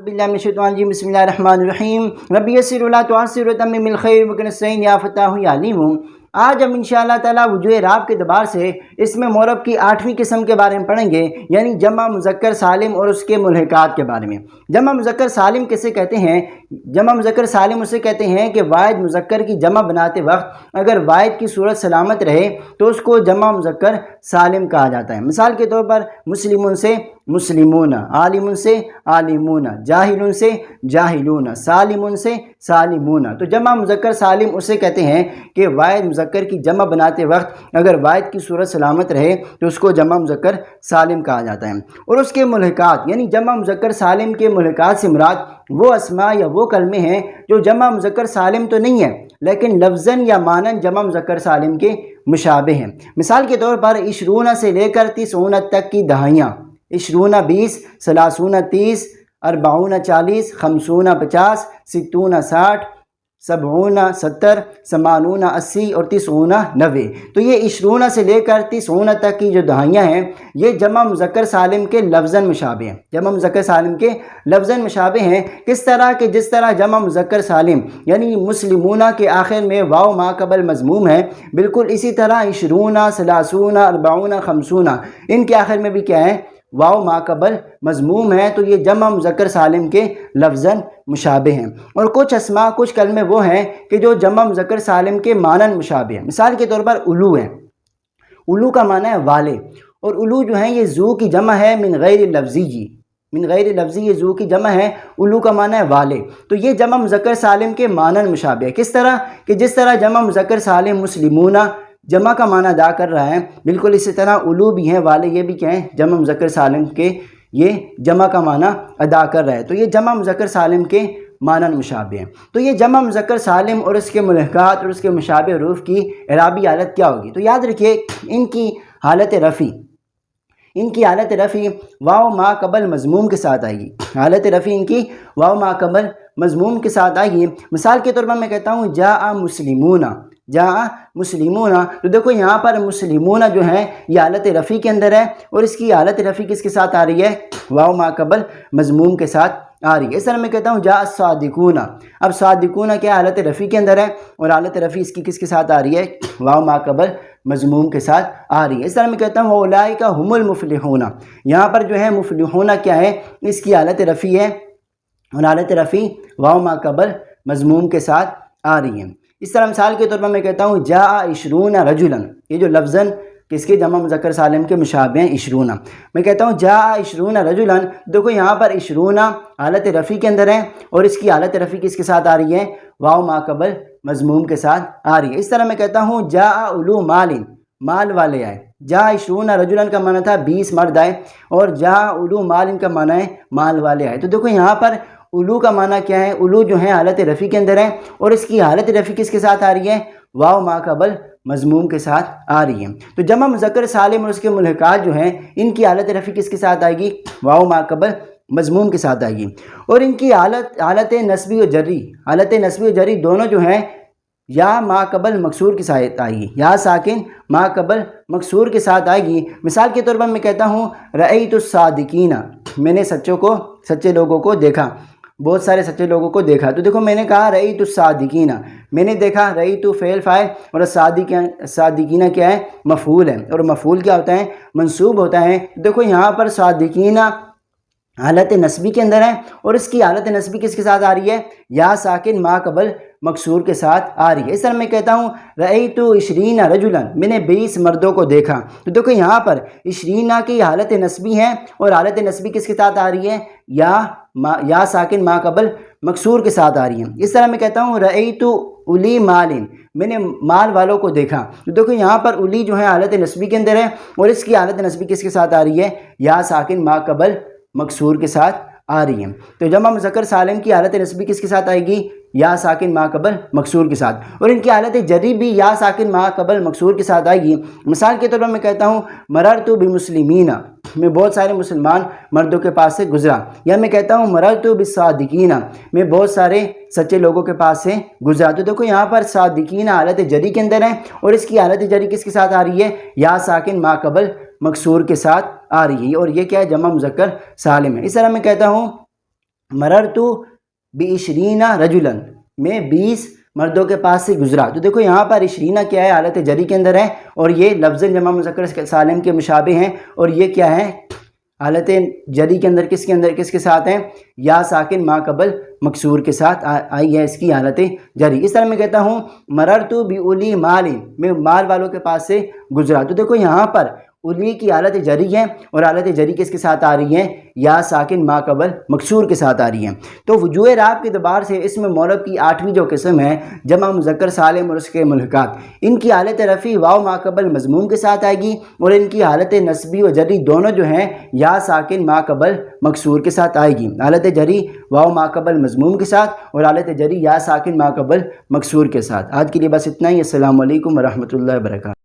बिल्लाहि मिनश्शैतानिर रजीम बिस्मिल्लाहिर्रहमानिर्रहीम रब्बि यस्सिर वला तुअस्सिर वतम्मिमिल खैर वकन नस्तईन या फताहु या अलीम। आज हम इंशाअल्लाह ताला वजूह राब के दबार से इसमें मोरब की 8वीं किस्म के बारे में पढ़ेंगे, यानी जमा मुज़क्कर सालिम और उसके मुल्हिकात के बारे में। जमा मुज़क्कर सालिम किसे कहते हैं? जमा मुज़क्कर सालिम उसे कहते हैं कि वाहिद मुज़क्कर की जमा बनाते वक्त अगर वाहिद की सूरत सलामत रहे तो उसको जमा मुज़क्कर सालिम कहा जाता है। मिसाल के तौर पर मुस्लिमुन से मुस्लिमून, आलिमुन से आलिमून, जाहिलुन से जाहिलून, सालिमुन से सालिमून। तो जमा मुज़क्कर सालिम उसे कहते हैं कि वाहिद मुज़क्कर की जमा बनाते वक्त अगर वाहिद की सूरत सलामत रहे तो उसको जमा मुज़क्कर सालिम कहा जाता है। और उसके मुल्हिकात यानी जमा मुज़क्कर सालिम के मुल्हिकात से मुराद वो अस्मा या वो कलमे हैं जो जमा मुज़क्कर सालिम तो नहीं है लेकिन लफ्ज़न या मानन जमा मुज़क्कर सालिम के मुशाबे हैं। मिसाल के तौर पर इशरूना से लेकर 30 तक की दहाइयाँ, इशरूना 20, सलासूना 30, अरबाऊना 40, खमसूना 50, सित्तूना 60, सबऊना 70, समानूना 80 और 30 90। तो ये इशरूना से लेकर 30 तक की जो दहाइयाँ हैं ये जमा मुज़क्कर सालिम के लफ्ज़न मुशाबे हैं। जमा मुज़क्कर सालिम के लफ्ज़न मुशाबे हैं किस तरह के, जिस तरह जमा मुज़क्कर सालिम यानी मुस्लिमूना के आखिर में वाव मा कबल मज़मूम है, बिल्कुल इसी तरह इशरूना, सलासूना, अरबाऊना, खमसूना इनके आखिर में भी क्या है? वाव मा कबल मज़मूम है। तो ये जमा मुज़क्कर सालिम के लफ्ज़न मुशाबे हैं। और कुछ अस्मा, कुछ कलमे वो हैं कि जो जमा मुज़क्कर सालिम के मानन मुशाबे हैं। मिसाल के तौर पर उलू है, उलू का माना है वाले, और उलू जो है ये ज़ू की जमा है मिन गैर लफ्ज़ी, मिन गैर लफ्ज़ी ये ज़ू की जमा है, उलू का माना है वाले। तो ये जमा मुज़क्कर सालिम के मानन मुशाबे है। किस तरह कि जिस तरह जमा मुज़क्कर सालिम मुस्लिमूना जमा का माना अदा कर रहा है, बिल्कुल इसी तरह उलू भी हैं, वाले ये भी क्या हैं? जमा मुज़क्कर सालिम के ये जमा का माना अदा कर रहा है। तो ये जमा मुज़क्कर सालिम के मानन मुशाबे हैं। तो ये जमा मुज़क्कर सालिम और उसके मुल्हिकात और उसके मुशाबे हरूफ की इराबी हालत क्या होगी? तो याद रखिए इनकी हालत रफ़ी, इनकी हालत रफ़ी वाव मा कबल मज़मूम के साथ आएगी। हालत रफ़ी इनकी वाव मा कबल मज़मूम के साथ आएगी। मिसाल के तौर पर मैं कहता हूँ जा मुस्लिमूना, जा मुस्लिमूना। तो देखो यहाँ पर मुस्लिमूना जो है ये हालत रफ़ी के अंदर है और इसकी हालत रफ़ी किसके साथ आ रही है? वाव मा कबल मज़मूम के साथ आ रही है। इस तरह मैं कहता हूँ जा सादिकूना। अब सादिकूना क्या हालत रफ़ी के अंदर है और हालत रफ़ी इसकी किसके साथ आ रही है? वाव मा कबल मज़मूम के साथ आ रही है। इस तरह मैं कहता हूँ उलाइका हुमुल मुफ़लिहूना। यहाँ पर जो है मुफ़लिहूना क्या है? इसकी हालत रफ़ी है और हालत रफ़ी वाव मा कबल मज़मूम के साथ आ रही है। इस तरह मिसाल के तौर पर मैं कहता हूँ जा इशरूना रजुलन। ये जो लफ्ज़न किसके जमा मुज़क्कर सालिम के मुशाबे हैं? इशरूना। मैं कहता हूँ जा इशरूना रजुलन। देखो यहाँ पर इशरूना हालत रफ़ी के अंदर है और इसकी हालत रफ़ी किसके साथ आ रही है? वाव मा कबल मज़मूम के साथ आ रही है। इस तरह मैं कहता हूँ जा उलू मालिन, माल वाले आए। जा इशरूना रजुलन का माना था 20 मर्द आए और जा उलू मालिन का माना है माल वाले आए। तो देखो यहाँ पर उलू का माना क्या है? उलू जो है हालत रफ़ी के अंदर है और इसकी हालत रफ़ी किसके साथ आ रही है? वाव मा कबल मज़मूम के साथ आ रही है। तो जमा मुज़क्कर सालिम और उसके मुल्हिकात जो हैं इनकी हालत रफ़ी किसके साथ आएगी? वाव मा कबल मज़मूम के साथ आएगी। और इनकी हालत नस्बी और जर्री, हालत नस्बी और जर्री दोनों जो हैं या मा कबल मकसूर के साथ आएगी, या साकिन मा कबल मकसूर के साथ आएगी। मिसाल के तौर पर मैं कहता हूँ रअयतु सादिकीना, मैंने सच्चे लोगों को देखा, बहुत सारे सच्चे लोगों को देखा। तो देखो मैंने कहा रअयतु सादिकीना, मैंने देखा, रअयतु फ़ेल फ़ाइल और सादिकीना क्या है? मफ़ूल है। और मफ़ूल क्या होता है? मंसूब होता है। देखो यहाँ पर सादिकीना हालत नस्बी के अंदर है और इसकी हालत नस्बी किसके साथ आ रही है? या साकिन मा कबल मकसूर के साथ आ रही है। इस तरह मैं कहता हूँ रअयतु इशरीना रजुलन, मैंने 20 मर्दों को देखा। तो देखो यहाँ पर इशरीना की हालत नस्बी है और हालत नस्बी किसके साथ आ रही है? या साकिन मा कबल मकसूर के साथ आ रही है। इस तरह मैं कहता हूँ रअयतु उली मालिन, मैंने माल वालों को देखा। तो देखो यहाँ पर उली जो है हालत नस्बी के अंदर है और इसकी हालत नस्बी किसके साथ आ रही है? या साकिन मा कबल मकसूर के साथ आ रही है। तो जमा मुज़क्कर सालिम की हालत नस्बी किसके साथ आएगी? या साकिन मा कबल मकसूर के साथ। और इनकी हालत जरी भी या साकिन मा कबल मकसूर के साथ आएगी। मिसाल के तौर पर मैं कहता हूँ मररतु बिमुस्लिमीना, मैं बहुत सारे मुसलमान मर्दों के पास से गुजरा। या मैं कहता हूँ मररतु बिस्सादिकीना, मैं बहुत सारे सच्चे लोगों के पास से गुजरा। तो देखो यहाँ पर सादिकीना हालत जरी के अंदर है और इसकी हालत जरी किसके साथ आ रही है? या साकिन मा कबल मकसूर के साथ आ रही है। और ये क्या है? जमा मुज़क्कर सालिम है। इस तरह मैं कहता हूँ मररतु बिइशरीना रजुलन, मैं 20 मर्दों के पास से गुजरा। तो देखो यहाँ पर इशरीना क्या है, हालत जरी के अंदर है, और ये लफ्ज़ जमा मुज़क्कर सालिम के मुशाबे हैं, और ये क्या है, हालत जरी के अंदर किसके साथ हैं, या साकिन मा कबल मकसूर के साथ आई है इसकी हालत जरी। इस तरह मैं कहता हूँ मररतु बिउली मालिन, मैं माल वालों के पास से गुजरा। तो देखो यहाँ पर उली की हालत जरी है, और हालत जरी किसके साथ आ रही है, या साकिन मा कबल मकसूर के साथ आ रही है। तो वजूह राब के एतबार से इसमें मौरब की 8वीं जो किस्म है जमा मुज़क्कर सालिम और उसके मुल्हकात, इनकी हालत रफ़ी वाव मा कबल मज़मूम के साथ आएगी, और इनकी हालत नस्बी और जरी दोनों जो हैं या साकिन मा कबल मकसूर के साथ आएगी। हालत जरी वाव मा कबल मज़मूम के साथ, और हालत जरी या साकिन मा कबल मकसूर के साथ। आज के लिए बस इतना ही। अस्सलामु अलैकुम व रहमतुल्लाहि व बरकातहू।